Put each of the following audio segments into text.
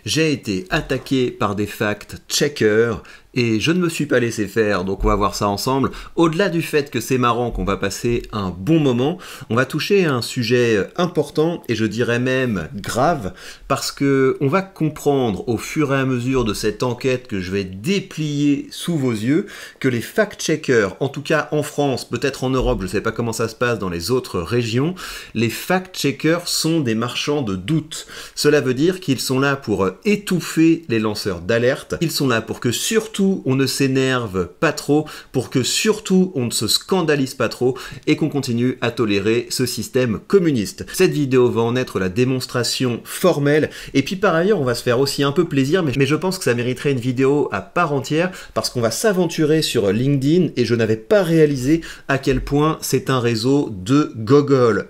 j'ai été attaqué par des fact-checkers et je ne me suis pas laissé faire, donc on va voir ça ensemble. Au-delà du fait que c'est marrant, qu'on va passer un bon moment, on va toucher à un sujet important et je dirais même grave, parce que on va comprendre au fur et à mesure de cette enquête que je vais déplier sous vos yeux que les fact-checkers, en tout cas en France, peut-être en Europe, je ne sais pas comment ça se passe dans les autres régions, les fact-checkers sont des marchands de doute. Cela veut dire qu'ils sont là pour étouffer les lanceurs d'alerte, ils sont là pour que surtout on ne s'énerve pas trop, pour que surtout on ne se scandalise pas trop et qu'on continue à tolérer ce système communiste. Cette vidéo va en être la démonstration formelle et puis par ailleurs on va se faire aussi un peu plaisir, mais je pense que ça mériterait une vidéo à part entière parce qu'on va s'aventurer sur LinkedIn et je n'avais pas réalisé à quel point c'est un réseau de gogol.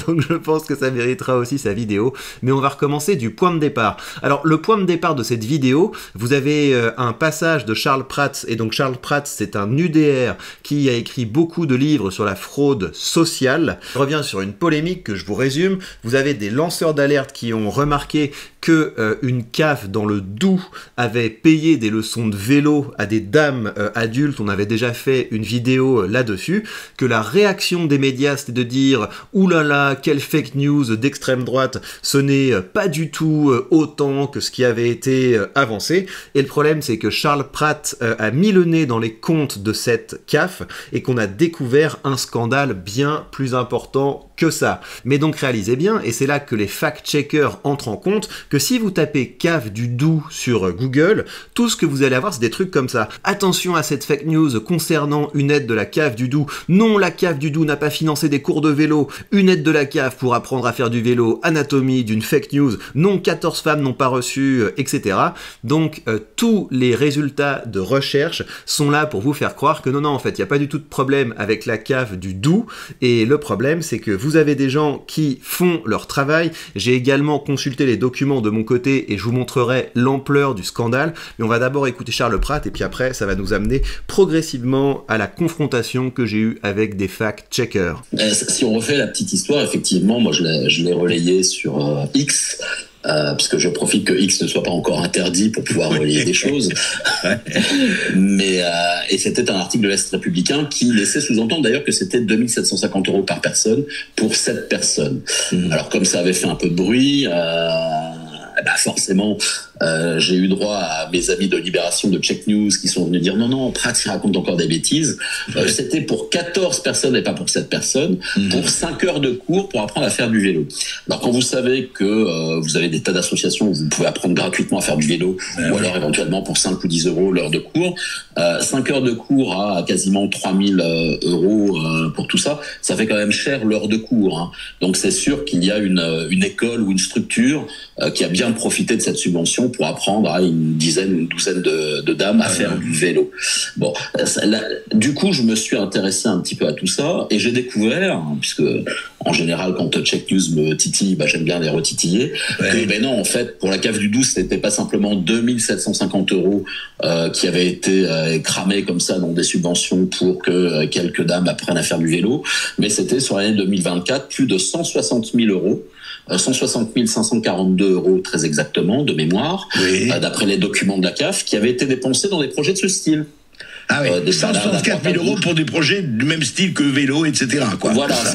Donc je pense que ça méritera aussi sa vidéo, mais on va recommencer du point de départ. Alors le point de départ de cette vidéo, vous avez un passage de Charles Prats, et donc Charles Prats c'est un UDR qui a écrit beaucoup de livres sur la fraude sociale. Je reviens sur une polémique que je vous résume. Vous avez des lanceurs d'alerte qui ont remarqué que une CAF dans le Doubs avait payé des leçons de vélo à des dames adultes. On avait déjà fait une vidéo là-dessus, que la réaction des médias c'était de dire « oulala, quelle fake news d'extrême droite, ce n'est pas du tout autant que ce qui avait été avancé ». Et le problème c'est que Charles Prats a mis le nez dans les comptes de cette CAF et qu'on a découvert un scandale bien plus important que ça. Mais donc réalisez bien, et c'est là que les fact-checkers entrent en compte, que si vous tapez CAF du Doubs sur Google, tout ce que vous allez avoir c'est des trucs comme ça. Attention à cette fake news concernant une aide de la CAF du Doubs. Non, la CAF du Doubs n'a pas financé des cours de vélo. Une aide de la CAF pour apprendre à faire du vélo. Anatomie d'une fake news. Non, 14 femmes n'ont pas reçu, etc. Donc tous les résultats de recherche sont là pour vous faire croire que non, en fait, il n'y a pas du tout de problème avec la CAF du Doubs. Et le problème, c'est que vous avez des gens qui font leur travail. J'ai également consulté les documents de mon côté et je vous montrerai l'ampleur du scandale. Mais on va d'abord écouter Charles Prats et puis après, ça va nous amener progressivement à la confrontation que j'ai eue avec des fact-checkers. Si on refait la petite histoire, effectivement, moi je l'ai relayé sur X. Puisque je profite que X ne soit pas encore interdit pour pouvoir relayer des choses. Mais et c'était un article de l'Est républicain qui laissait sous-entendre d'ailleurs que c'était 2750 € par personne pour 7 personnes. Alors comme ça avait fait un peu de bruit, forcément j'ai eu droit à mes amis de Libération, de Check News qui sont venus dire non, Prats il raconte encore des bêtises. C'était pour 14 personnes et pas pour 7 personnes, pour 5 heures de cours pour apprendre à faire du vélo. Alors quand vous savez que vous avez des tas d'associations où vous pouvez apprendre gratuitement à faire du vélo, ou alors éventuellement pour 5 ou 10 € l'heure de cours, 5 heures de cours à quasiment 3000 € pour tout ça, ça fait quand même cher l'heure de cours. Hein. Donc c'est sûr qu'il y a une école ou une structure qui a bien profité de cette subvention pour apprendre à une dizaine ou une douzaine de dames à faire du vélo. Bon, du coup, je me suis intéressé un petit peu à tout ça et j'ai découvert, puisque en général, quand Check News me titille, j'aime bien les retitiller, que non, en fait, pour la CAF du Doubs, ce n'était pas simplement 2750 € qui avaient été cramés comme ça dans des subventions pour que quelques dames apprennent à faire du vélo, mais c'était sur l'année 2024 plus de 160 000 €. 160 542 € très exactement de mémoire, d'après les documents de la CAF, qui avaient été dépensés dans des projets de ce style. Ah oui, 164 000 € pour des projets du même style que vélo, etc. Quoi.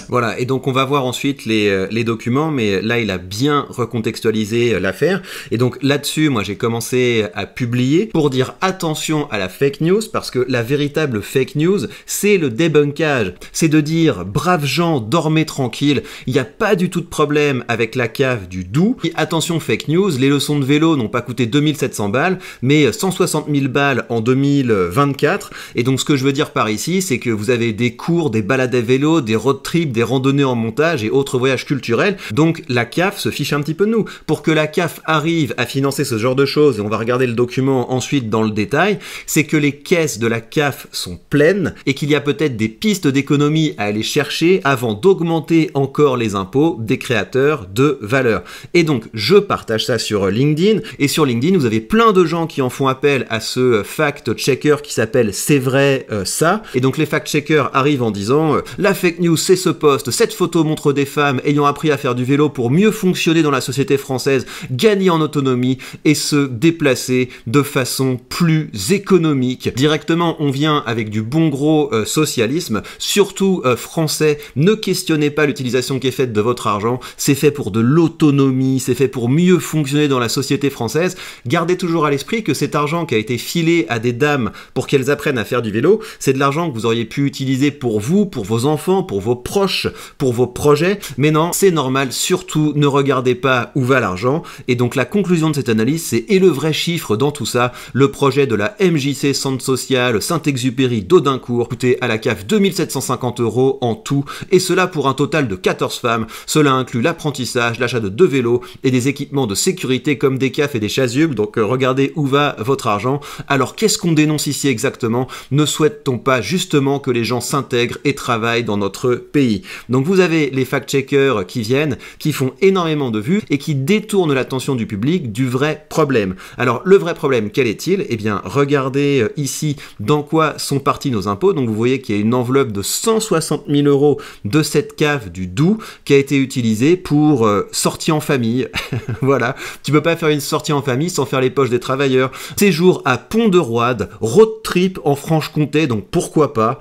Voilà, et donc on va voir ensuite les documents, mais là il a bien recontextualisé l'affaire. Et donc là-dessus, moi j'ai commencé à publier pour dire attention à la fake news, parce que la véritable fake news, c'est le débunkage. C'est de dire, braves gens, dormez tranquille, il n'y a pas du tout de problème avec la CAF du Doubs. Et attention fake news, les leçons de vélo n'ont pas coûté 2700 balles, mais 160 000 balles en 2024. Et donc ce que je veux dire par ici, c'est que vous avez des cours, des balades à vélo, des road trips, des randonnées en montage et autres voyages culturels. Donc la CAF se fiche un petit peu de nous. Pour que la CAF arrive à financer ce genre de choses, et on va regarder le document ensuite dans le détail, c'est que les caisses de la CAF sont pleines et qu'il y a peut-être des pistes d'économie à aller chercher avant d'augmenter encore les impôts des créateurs de valeur. Et donc je partage ça sur LinkedIn, et sur LinkedIn vous avez plein de gens qui en font appel à ce fact-checker qui s'appelle réel, c'est vrai ça. Et donc les fact-checkers arrivent en disant la fake news c'est ce post, cette photo montre des femmes ayant appris à faire du vélo pour mieux fonctionner dans la société française, gagner en autonomie et se déplacer de façon plus économique. Directement, on vient avec du bon gros socialisme. Surtout français, ne questionnez pas l'utilisation qui est faite de votre argent, c'est fait pour de l'autonomie, c'est fait pour mieux fonctionner dans la société française. Gardez toujours à l'esprit que cet argent qui a été filé à des dames pour qu'elles apprennent à faire du vélo, c'est de l'argent que vous auriez pu utiliser pour vous, pour vos enfants, pour vos proches, pour vos projets, mais non, c'est normal, surtout ne regardez pas où va l'argent. Et donc la conclusion de cette analyse, c'est et le vrai chiffre dans tout ça, le projet de la MJC Centre Social Saint-Exupéry d'Audincourt coûtait à la CAF 2750 € en tout, et cela pour un total de 14 femmes. Cela inclut l'apprentissage, l'achat de 2 vélos et des équipements de sécurité comme des CAF et des chasubles, donc regardez où va votre argent. Alors qu'est-ce qu'on dénonce ici exactement? Ne souhaite-t-on pas justement que les gens s'intègrent et travaillent dans notre pays? Donc vous avez les fact-checkers qui viennent, qui font énormément de vues et qui détournent l'attention du public du vrai problème. Alors le vrai problème, quel est-il? Eh bien regardez ici dans quoi sont partis nos impôts. Donc vous voyez qu'il y a une enveloppe de 160 000 € de cette CAF du Doubs qui a été utilisée pour sortie en famille. Voilà, tu peux pas faire une sortie en famille sans faire les poches des travailleurs. Séjour à Pont-de-Roide, road trip en Franche-Comté, donc pourquoi pas.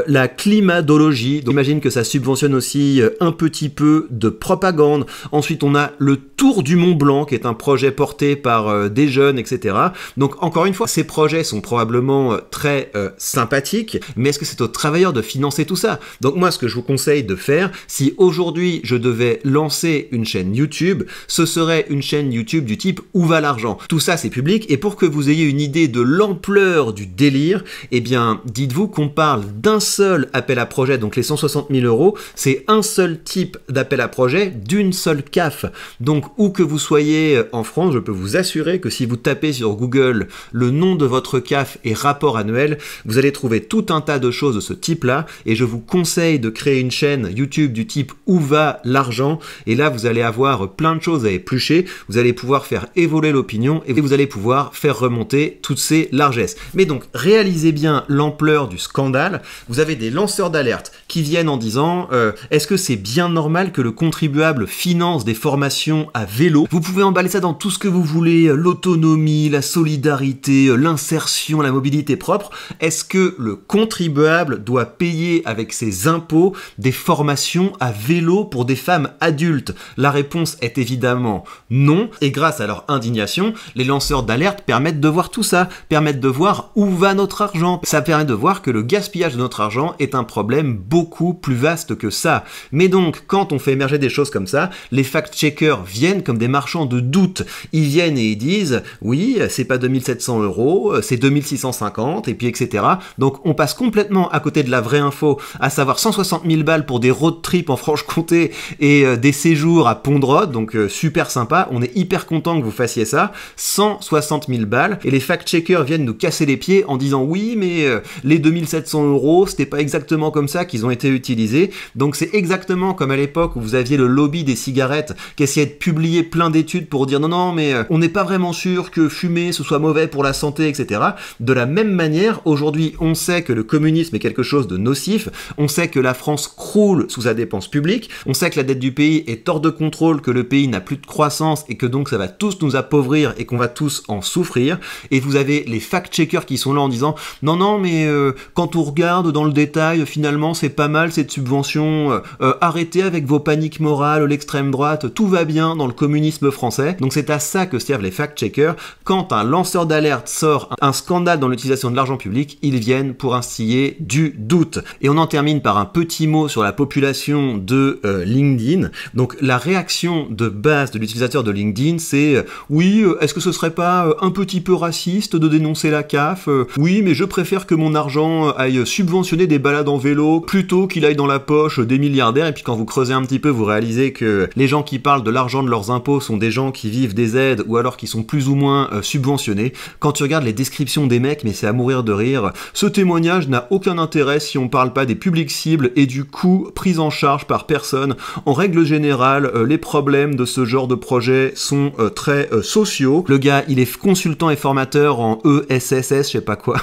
La climatologie, donc j'imagine que ça subventionne aussi un petit peu de propagande. Ensuite on a le Tour du Mont Blanc qui est un projet porté par des jeunes, etc. Donc encore une fois, ces projets sont probablement très sympathiques, mais est-ce que c'est aux travailleurs de financer tout ça? Donc moi ce que je vous conseille de faire, si aujourd'hui je devais lancer une chaîne YouTube, ce serait une chaîne YouTube du type où va l'argent? Tout ça c'est public, et pour que vous ayez une idée de l'ampleur du délire, eh bien dites-vous qu'on parle d'un seul appel à projet, donc les 160 000 €, c'est un seul type d'appel à projet d'une seule CAF. Donc où que vous soyez en France, je peux vous assurer que si vous tapez sur Google le nom de votre CAF et rapport annuel, vous allez trouver tout un tas de choses de ce type-là, et je vous conseille de créer une chaîne YouTube du type où va l'argent, et là vous allez avoir plein de choses à éplucher, vous allez pouvoir faire évoluer l'opinion et vous allez pouvoir faire remonter toutes ces largesses. Mais donc réalisez bien l'ampleur du scandale. Vous avez des lanceurs d'alerte qui viennent en disant est-ce que c'est bien normal que le contribuable finance des formations à vélo? Vous pouvez emballer ça dans tout ce que vous voulez, l'autonomie, la solidarité, l'insertion, la mobilité propre. Est-ce que le contribuable doit payer avec ses impôts des formations à vélo pour des femmes adultes? La réponse est évidemment non, et grâce à leur indignation, les lanceurs d'alerte permettent de voir tout ça, permettent de voir où va notre argent. Ça permet de voir que le gaspillage de notre argent est un problème beaucoup plus vaste que ça. Mais donc, quand on fait émerger des choses comme ça, les fact-checkers viennent comme des marchands de doute. Ils viennent et ils disent, oui, c'est pas 2700 €, c'est 2650, et puis etc. Donc on passe complètement à côté de la vraie info, à savoir 160 000 balles pour des road trips en Franche-Comté et des séjours à Pont-de-Roide, donc super sympa, on est hyper content que vous fassiez ça, 160 000 balles, et les fact-checkers viennent nous casser les pieds en disant oui, mais les 2700 €, c'était pas exactement comme ça qu'ils ont été utilisés. Donc c'est exactement comme à l'époque où vous aviez le lobby des cigarettes qui essayait de publier plein d'études pour dire non, mais on n'est pas vraiment sûr que fumer ce soit mauvais pour la santé, etc. De la même manière, aujourd'hui, on sait que le communisme est quelque chose de nocif, on sait que la France croule sous sa dépense publique, on sait que la dette du pays est hors de contrôle, que le pays n'a plus de croissance et que donc ça va tous nous appauvrir et qu'on va tous en souffrir. Et vous avez les fact-checkers qui sont là en disant non, mais quand on regarde dans le détail, finalement c'est pas mal cette subvention, arrêtez avec vos paniques morales, l'extrême droite, tout va bien dans le communisme français. Donc c'est à ça que servent les fact-checkers. Quand un lanceur d'alerte sort un scandale dans l'utilisation de l'argent public, ils viennent pour instiller du doute. Et on en termine par un petit mot sur la population de LinkedIn. Donc la réaction de base de l'utilisateur de LinkedIn, c'est oui, est-ce que ce serait pas un petit peu raciste de dénoncer la CAF? Oui, mais je préfère que mon argent aille subventionner des balades en vélo plutôt plutôt qu'il aille dans la poche des milliardaires. Et puis quand vous creusez un petit peu, vous réalisez que les gens qui parlent de l'argent de leurs impôts sont des gens qui vivent des aides ou alors qui sont plus ou moins subventionnés. Quand tu regardes les descriptions des mecs, mais c'est à mourir de rire. Ce témoignage n'a aucun intérêt si on parle pas des publics cibles et du coût pris en charge par personne. En règle générale, les problèmes de ce genre de projet sont très sociaux. Le gars, il est consultant et formateur en ESSS, je sais pas quoi.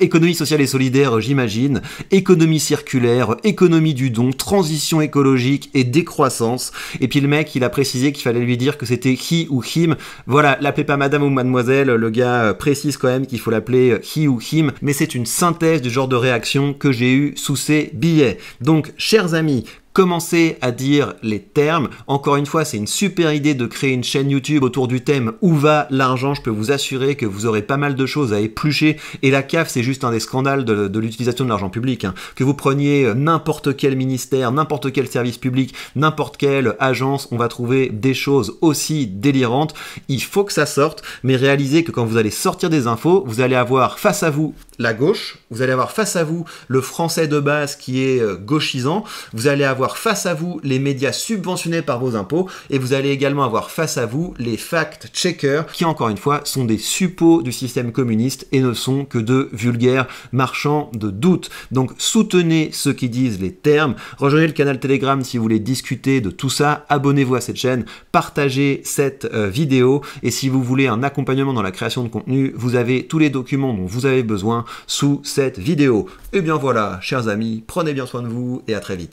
Économie sociale et solidaire, j'imagine. Économie circulaire, économie du don, transition écologique et décroissance. Et puis le mec, il a précisé qu'il fallait lui dire que c'était he ou him. Voilà, l'appelez pas madame ou mademoiselle, le gars précise quand même qu'il faut l'appeler he ou him, mais c'est une synthèse du genre de réaction que j'ai eu sous ces billets. Donc, chers amis, commencez à dire les termes. Encore une fois, c'est une super idée de créer une chaîne YouTube autour du thème « Où va l'argent ?» Je peux vous assurer que vous aurez pas mal de choses à éplucher. Et la CAF, c'est juste un des scandales de l'utilisation de l'argent public. Hein. Que vous preniez n'importe quel ministère, n'importe quel service public, n'importe quelle agence, on va trouver des choses aussi délirantes. Il faut que ça sorte, mais réalisez que quand vous allez sortir des infos, vous allez avoir face à vous la gauche, vous allez avoir face à vous le français de base qui est gauchisant, vous allez avoir face à vous les médias subventionnés par vos impôts, et vous allez également avoir face à vous les fact-checkers qui, encore une fois, sont des suppôts du système communiste et ne sont que de vulgaires marchands de doute. Donc soutenez ceux qui disent les termes, rejoignez le canal Telegram si vous voulez discuter de tout ça, abonnez-vous à cette chaîne, partagez cette vidéo, et si vous voulez un accompagnement dans la création de contenu, vous avez tous les documents dont vous avez besoin sous cette vidéo. Et bien voilà, chers amis, prenez bien soin de vous et à très vite.